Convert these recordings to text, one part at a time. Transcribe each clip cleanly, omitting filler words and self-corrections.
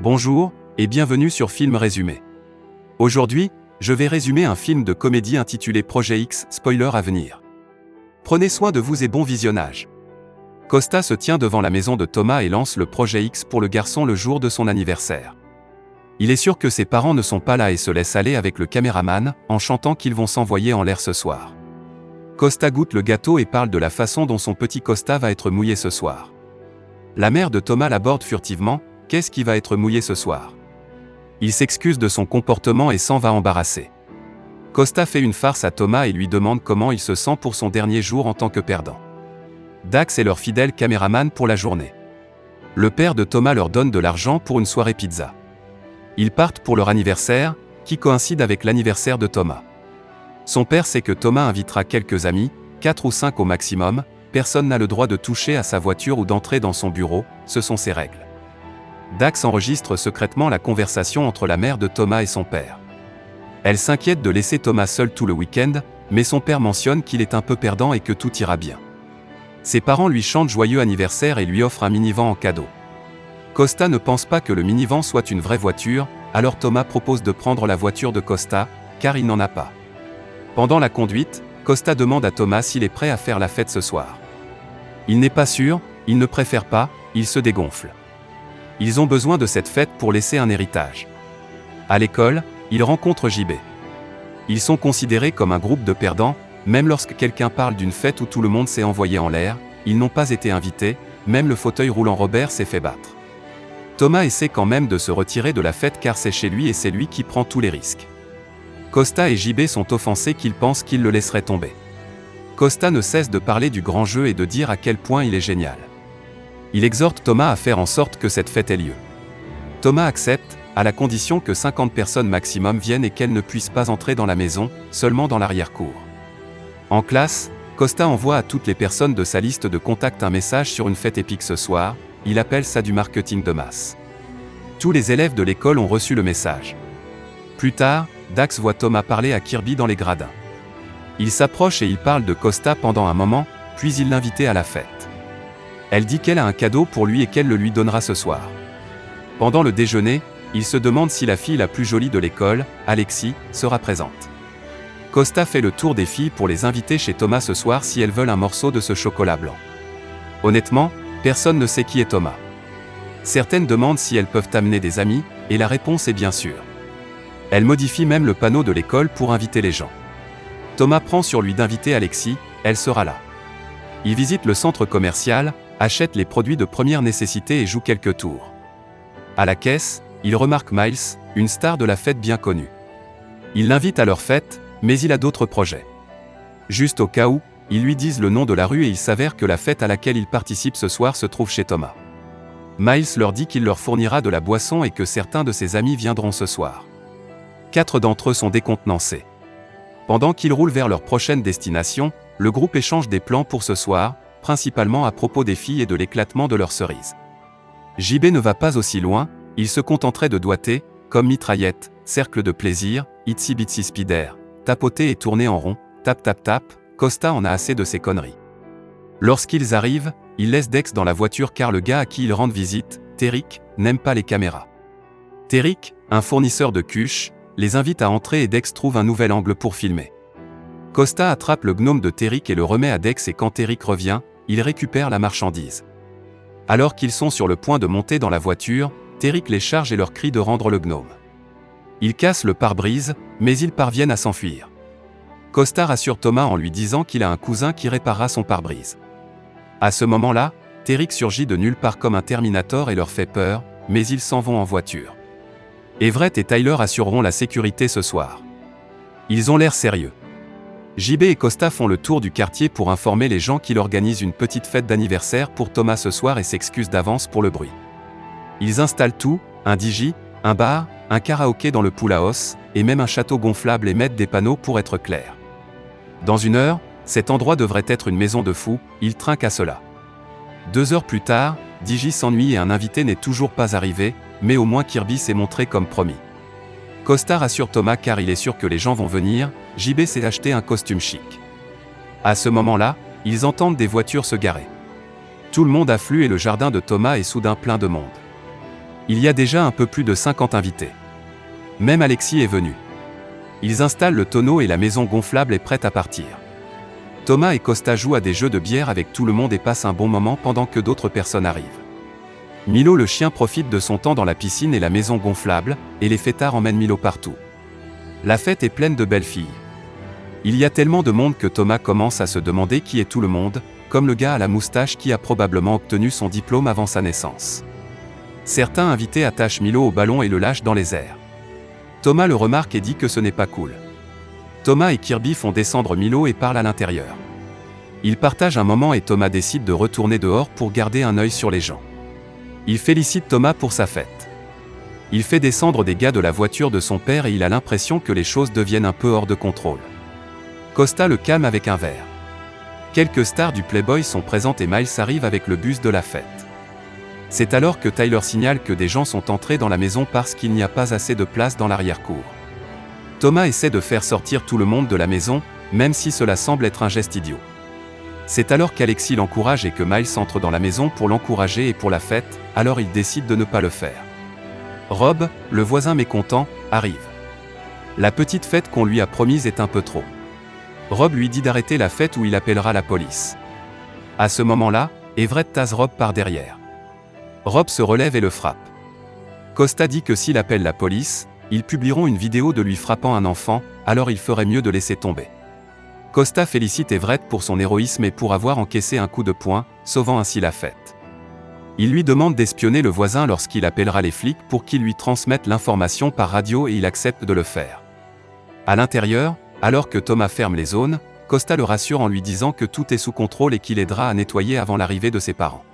Bonjour, et bienvenue sur Film Résumé. Aujourd'hui, je vais résumer un film de comédie intitulé Projet X, spoiler à venir. Prenez soin de vous et bon visionnage. Costa se tient devant la maison de Thomas et lance le Projet X pour le garçon le jour de son anniversaire. Il est sûr que ses parents ne sont pas là et se laisse aller avec le caméraman, en chantant qu'ils vont s'envoyer en l'air ce soir. Costa goûte le gâteau et parle de la façon dont son petit Costa va être mouillé ce soir. La mère de Thomas l'aborde furtivement. Qu'est-ce qui va être mouillé ce soir? Il s'excuse de son comportement et s'en va embarrassé. Costa fait une farce à Thomas et lui demande comment il se sent pour son dernier jour en tant que perdant. Dax est leur fidèle caméraman pour la journée. Le père de Thomas leur donne de l'argent pour une soirée pizza. Ils partent pour leur anniversaire, qui coïncide avec l'anniversaire de Thomas. Son père sait que Thomas invitera quelques amis, 4 ou 5 au maximum, personne n'a le droit de toucher à sa voiture ou d'entrer dans son bureau, ce sont ses règles. Dax enregistre secrètement la conversation entre la mère de Thomas et son père. Elle s'inquiète de laisser Thomas seul tout le week-end, mais son père mentionne qu'il est un peu perdant et que tout ira bien. Ses parents lui chantent joyeux anniversaire et lui offrent un minivan en cadeau. Costa ne pense pas que le minivan soit une vraie voiture, alors Thomas propose de prendre la voiture de Costa, car il n'en a pas. Pendant la conduite, Costa demande à Thomas s'il est prêt à faire la fête ce soir. Il n'est pas sûr, il ne préfère pas, il se dégonfle. Ils ont besoin de cette fête pour laisser un héritage. À l'école, ils rencontrent JB. Ils sont considérés comme un groupe de perdants, même lorsque quelqu'un parle d'une fête où tout le monde s'est envoyé en l'air, ils n'ont pas été invités, même le fauteuil roulant Robert s'est fait battre. Thomas essaie quand même de se retirer de la fête car c'est chez lui et c'est lui qui prend tous les risques. Costa et JB sont offensés qu'ils pensent qu'ils le laisseraient tomber. Costa ne cesse de parler du grand jeu et de dire à quel point il est génial. Il exhorte Thomas à faire en sorte que cette fête ait lieu. Thomas accepte, à la condition que 50 personnes maximum viennent et qu'elles ne puissent pas entrer dans la maison, seulement dans l'arrière-cour. En classe, Costa envoie à toutes les personnes de sa liste de contacts un message sur une fête épique ce soir, il appelle ça du marketing de masse. Tous les élèves de l'école ont reçu le message. Plus tard, Dax voit Thomas parler à Kirby dans les gradins. Il s'approche et il parle de Costa pendant un moment, puis il l'invite à la fête. Elle dit qu'elle a un cadeau pour lui et qu'elle le lui donnera ce soir. Pendant le déjeuner, il se demande si la fille la plus jolie de l'école, Alexis, sera présente. Costa fait le tour des filles pour les inviter chez Thomas ce soir si elles veulent un morceau de ce chocolat blanc. Honnêtement, personne ne sait qui est Thomas. Certaines demandent si elles peuvent amener des amis, et la réponse est bien sûr. Elle modifie même le panneau de l'école pour inviter les gens. Thomas prend sur lui d'inviter Alexis, elle sera là. Il visite le centre commercial, achète les produits de première nécessité et joue quelques tours. À la caisse, il remarque Miles, une star de la fête bien connue. Il l'invite à leur fête, mais il a d'autres projets. Juste au cas où, ils lui disent le nom de la rue et il s'avère que la fête à laquelle il participe ce soir se trouve chez Thomas. Miles leur dit qu'il leur fournira de la boisson et que certains de ses amis viendront ce soir. 4 d'entre eux sont décontenancés. Pendant qu'ils roulent vers leur prochaine destination, le groupe échange des plans pour ce soir, principalement à propos des filles et de l'éclatement de leurs cerises. JB ne va pas aussi loin, il se contenterait de doigter, comme mitraillette, cercle de plaisir, itsy bitsy spider, tapoter et tourner en rond, tap tap tap, Costa en a assez de ces conneries. Lorsqu'ils arrivent, il laisse Dex dans la voiture car le gars à qui ils rendent visite, Terrick, n'aime pas les caméras. Terrick, un fournisseur de cuches, les invite à entrer et Dex trouve un nouvel angle pour filmer. Costa attrape le gnome de Terrick et le remet à Dex et quand Terrick revient, il récupère la marchandise. Alors qu'ils sont sur le point de monter dans la voiture, Terrick les charge et leur crie de rendre le gnome. Ils cassent le pare-brise, mais ils parviennent à s'enfuir. Costa rassure Thomas en lui disant qu'il a un cousin qui réparera son pare-brise. À ce moment-là, Terrick surgit de nulle part comme un Terminator et leur fait peur, mais ils s'en vont en voiture. Everett et Tyler assureront la sécurité ce soir. Ils ont l'air sérieux. JB et Costa font le tour du quartier pour informer les gens qu'il organise une petite fête d'anniversaire pour Thomas ce soir et s'excusent d'avance pour le bruit. Ils installent tout, un DJ, un bar, un karaoké dans le pool house, et même un château gonflable et mettent des panneaux pour être clairs. Dans 1 heure, cet endroit devrait être une maison de fous, ils trinquent à cela. 2 heures plus tard, DJ s'ennuie et un invité n'est toujours pas arrivé, mais au moins Kirby s'est montré comme promis. Costa rassure Thomas car il est sûr que les gens vont venir, JB s'est acheté un costume chic. À ce moment-là, ils entendent des voitures se garer. Tout le monde afflue et le jardin de Thomas est soudain plein de monde. Il y a déjà un peu plus de 50 invités. Même Alexis est venu. Ils installent le tonneau et la maison gonflable est prête à partir. Thomas et Costa jouent à des jeux de bière avec tout le monde et passent un bon moment pendant que d'autres personnes arrivent. Milo le chien profite de son temps dans la piscine et la maison gonflable, et les fêtards emmènent Milo partout. La fête est pleine de belles filles. Il y a tellement de monde que Thomas commence à se demander qui est tout le monde, comme le gars à la moustache qui a probablement obtenu son diplôme avant sa naissance. Certains invités attachent Milo au ballon et le lâchent dans les airs. Thomas le remarque et dit que ce n'est pas cool. Thomas et Kirby font descendre Milo et parlent à l'intérieur. Ils partagent un moment et Thomas décide de retourner dehors pour garder un œil sur les gens. Il félicite Thomas pour sa fête. Il fait descendre des gars de la voiture de son père et il a l'impression que les choses deviennent un peu hors de contrôle. Costa le calme avec un verre. Quelques stars du Playboy sont présentes et Miles arrive avec le bus de la fête. C'est alors que Tyler signale que des gens sont entrés dans la maison parce qu'il n'y a pas assez de place dans l'arrière-cour. Thomas essaie de faire sortir tout le monde de la maison, même si cela semble être un geste idiot. C'est alors qu'Alexis l'encourage et que Miles entre dans la maison pour l'encourager et pour la fête, alors il décide de ne pas le faire. Rob, le voisin mécontent, arrive. La petite fête qu'on lui a promise est un peu trop. Rob lui dit d'arrêter la fête ou il appellera la police. À ce moment-là, Everett tasse Rob par derrière. Rob se relève et le frappe. Costa dit que s'il appelle la police, ils publieront une vidéo de lui frappant un enfant, alors il ferait mieux de laisser tomber. Costa félicite Everett pour son héroïsme et pour avoir encaissé un coup de poing, sauvant ainsi la fête. Il lui demande d'espionner le voisin lorsqu'il appellera les flics pour qu'ils lui transmettent l'information par radio et il accepte de le faire. À l'intérieur, alors que Thomas ferme les zones, Costa le rassure en lui disant que tout est sous contrôle et qu'il aidera à nettoyer avant l'arrivée de ses parents.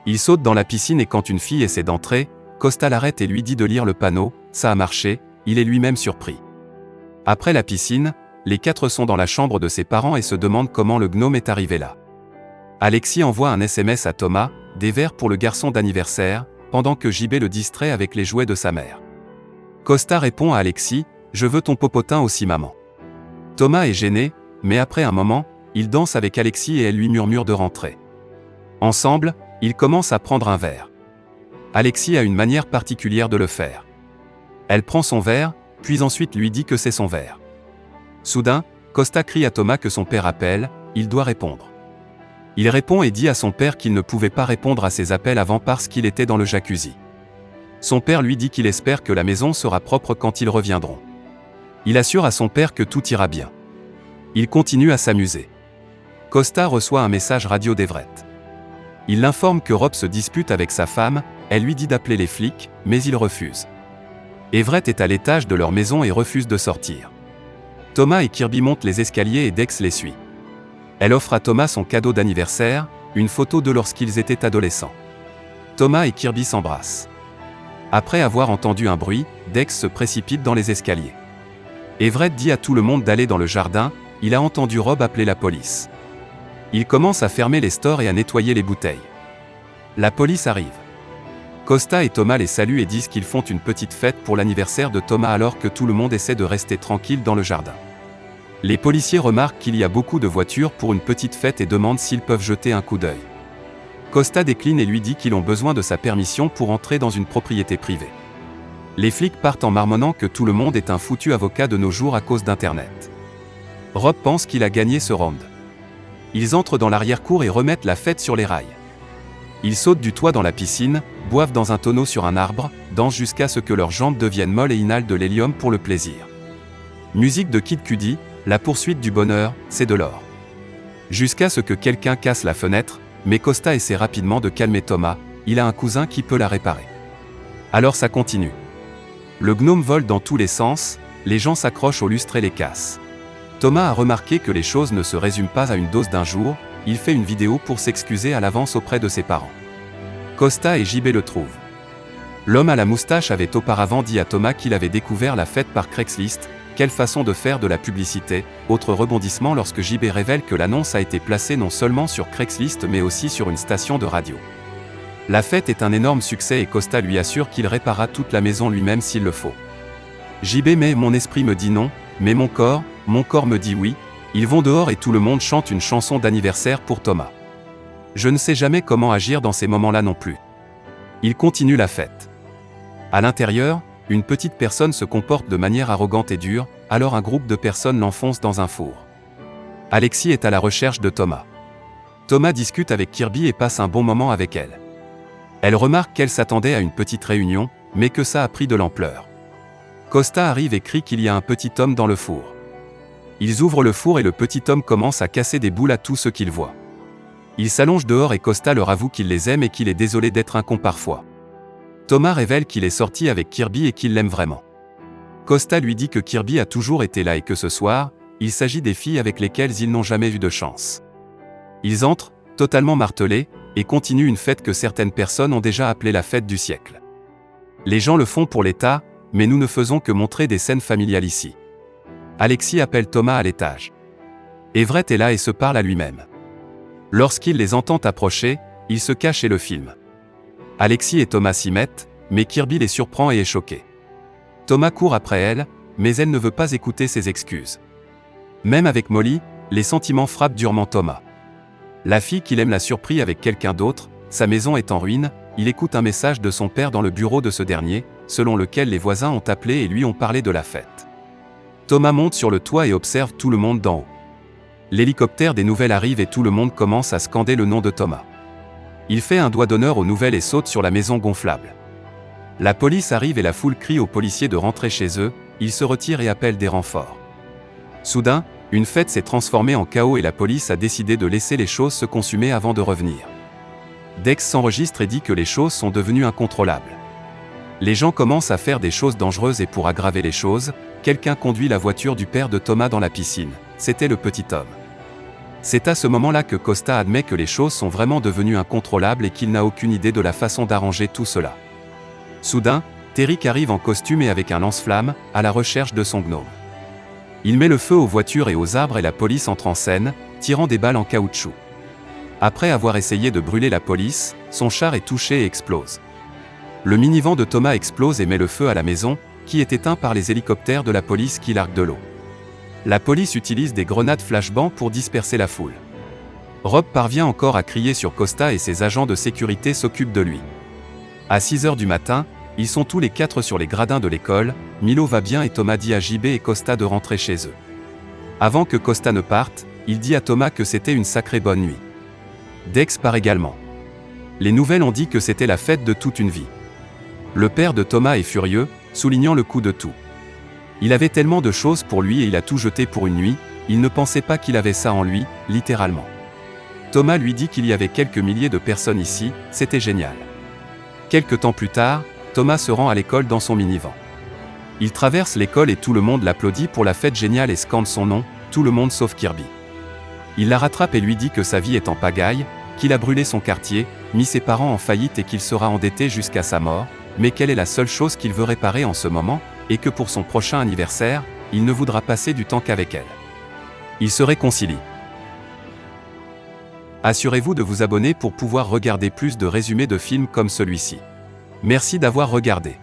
Il saute dans la piscine et quand une fille essaie d'entrer, Costa l'arrête et lui dit de lire le panneau, ça a marché, il est lui-même surpris. Après la piscine, les quatre sont dans la chambre de ses parents et se demandent comment le gnome est arrivé là. Alexis envoie un SMS à Thomas, des verres pour le garçon d'anniversaire, pendant que JB le distrait avec les jouets de sa mère. Costa répond à Alexis, je veux ton popotin aussi maman. Thomas est gêné, mais après un moment, il danse avec Alexis et elle lui murmure de rentrer. Ensemble, ils commencent à prendre un verre. Alexis a une manière particulière de le faire. Elle prend son verre, puis ensuite lui dit que c'est son verre. Soudain, Costa crie à Thomas que son père appelle, il doit répondre. Il répond et dit à son père qu'il ne pouvait pas répondre à ses appels avant parce qu'il était dans le jacuzzi. Son père lui dit qu'il espère que la maison sera propre quand ils reviendront. Il assure à son père que tout ira bien. Il continue à s'amuser. Costa reçoit un message radio d'Everett. Il l'informe que Rob se dispute avec sa femme, elle lui dit d'appeler les flics, mais il refuse. Everett est à l'étage de leur maison et refuse de sortir. Thomas et Kirby montent les escaliers et Dex les suit. Elle offre à Thomas son cadeau d'anniversaire, une photo de lorsqu'ils étaient adolescents. Thomas et Kirby s'embrassent. Après avoir entendu un bruit, Dex se précipite dans les escaliers. Everett dit à tout le monde d'aller dans le jardin, il a entendu Rob appeler la police. Il commence à fermer les stores et à nettoyer les bouteilles. La police arrive. Costa et Thomas les saluent et disent qu'ils font une petite fête pour l'anniversaire de Thomas alors que tout le monde essaie de rester tranquille dans le jardin. Les policiers remarquent qu'il y a beaucoup de voitures pour une petite fête et demandent s'ils peuvent jeter un coup d'œil. Costa décline et lui dit qu'ils ont besoin de sa permission pour entrer dans une propriété privée. Les flics partent en marmonnant que tout le monde est un foutu avocat de nos jours à cause d'Internet. Rob pense qu'il a gagné ce round. Ils entrent dans l'arrière-cour et remettent la fête sur les rails. Ils sautent du toit dans la piscine, boivent dans un tonneau sur un arbre, dansent jusqu'à ce que leurs jambes deviennent molles et inhalent de l'hélium pour le plaisir. Musique de Kid Cudi, la poursuite du bonheur, c'est de l'or. Jusqu'à ce que quelqu'un casse la fenêtre, mais Costa essaie rapidement de calmer Thomas, il a un cousin qui peut la réparer. Alors ça continue. Le gnome vole dans tous les sens, les gens s'accrochent aux lustres et les cassent. Thomas a remarqué que les choses ne se résument pas à une dose d'un jour, il fait une vidéo pour s'excuser à l'avance auprès de ses parents. Costa et JB le trouvent. L'homme à la moustache avait auparavant dit à Thomas qu'il avait découvert la fête par Craigslist, quelle façon de faire de la publicité, autre rebondissement lorsque JB révèle que l'annonce a été placée non seulement sur Craigslist mais aussi sur une station de radio. La fête est un énorme succès et Costa lui assure qu'il réparera toute la maison lui-même s'il le faut. JB mais mon esprit me dit non, mais mon corps me dit oui, ils vont dehors et tout le monde chante une chanson d'anniversaire pour Thomas. Je ne sais jamais comment agir dans ces moments-là non plus. Il continue la fête. À l'intérieur, une petite personne se comporte de manière arrogante et dure, alors un groupe de personnes l'enfonce dans un four. Alexis est à la recherche de Thomas. Thomas discute avec Kirby et passe un bon moment avec elle. Elle remarque qu'elle s'attendait à une petite réunion, mais que ça a pris de l'ampleur. Costa arrive et crie qu'il y a un petit homme dans le four. Ils ouvrent le four et le petit homme commence à casser des boules à tout ce qu'il voit. Il s'allonge dehors et Costa leur avoue qu'il les aime et qu'il est désolé d'être un con parfois. Thomas révèle qu'il est sorti avec Kirby et qu'il l'aime vraiment. Costa lui dit que Kirby a toujours été là et que ce soir, il s'agit des filles avec lesquelles ils n'ont jamais eu de chance. Ils entrent, totalement martelés, et continuent une fête que certaines personnes ont déjà appelée la fête du siècle. Les gens le font pour l'État, mais nous ne faisons que montrer des scènes familiales ici. Alexis appelle Thomas à l'étage. Everett est là et se parle à lui-même. Lorsqu'il les entend approcher, il se cache et le filme. Alexis et Thomas s'y mettent, mais Kirby les surprend et est choqué. Thomas court après elle, mais elle ne veut pas écouter ses excuses. Même avec Molly, les sentiments frappent durement Thomas. La fille qu'il aime l'a surpris avec quelqu'un d'autre, sa maison est en ruine, il écoute un message de son père dans le bureau de ce dernier, selon lequel les voisins ont appelé et lui ont parlé de la fête. Thomas monte sur le toit et observe tout le monde d'en haut. L'hélicoptère des nouvelles arrive et tout le monde commence à scander le nom de Thomas. Il fait un doigt d'honneur aux nouvelles et saute sur la maison gonflable. La police arrive et la foule crie aux policiers de rentrer chez eux, ils se retirent et appellent des renforts. Soudain, une fête s'est transformée en chaos et la police a décidé de laisser les choses se consumer avant de revenir. Dex s'enregistre et dit que les choses sont devenues incontrôlables. Les gens commencent à faire des choses dangereuses et pour aggraver les choses, quelqu'un conduit la voiture du père de Thomas dans la piscine. C'était le petit homme. C'est à ce moment-là que Costa admet que les choses sont vraiment devenues incontrôlables et qu'il n'a aucune idée de la façon d'arranger tout cela. Soudain, Terrick arrive en costume et avec un lance-flamme, à la recherche de son gnome. Il met le feu aux voitures et aux arbres et la police entre en scène, tirant des balles en caoutchouc. Après avoir essayé de brûler la police, son char est touché et explose. Le minivan de Thomas explose et met le feu à la maison, qui est éteint par les hélicoptères de la police qui larguent de l'eau. La police utilise des grenades flashbang pour disperser la foule. Rob parvient encore à crier sur Costa et ses agents de sécurité s'occupent de lui. À 6 h du matin, ils sont tous les 4 sur les gradins de l'école, Milo va bien et Thomas dit à JB et Costa de rentrer chez eux. Avant que Costa ne parte, il dit à Thomas que c'était une sacrée bonne nuit. Dex part également. Les nouvelles ont dit que c'était la fête de toute une vie. Le père de Thomas est furieux, soulignant le coût de tout. Il avait tellement de choses pour lui et il a tout jeté pour une nuit, il ne pensait pas qu'il avait ça en lui, littéralement. Thomas lui dit qu'il y avait quelques milliers de personnes ici, c'était génial. Quelque temps plus tard, Thomas se rend à l'école dans son minivan. Il traverse l'école et tout le monde l'applaudit pour la fête géniale et scande son nom, tout le monde sauf Kirby. Il la rattrape et lui dit que sa vie est en pagaille, qu'il a brûlé son quartier, mis ses parents en faillite et qu'il sera endetté jusqu'à sa mort, mais quelle est la seule chose qu'il veut réparer en ce moment, et que pour son prochain anniversaire, il ne voudra passer du temps qu'avec elle. Ils se réconcilient. Assurez-vous de vous abonner pour pouvoir regarder plus de résumés de films comme celui-ci. Merci d'avoir regardé.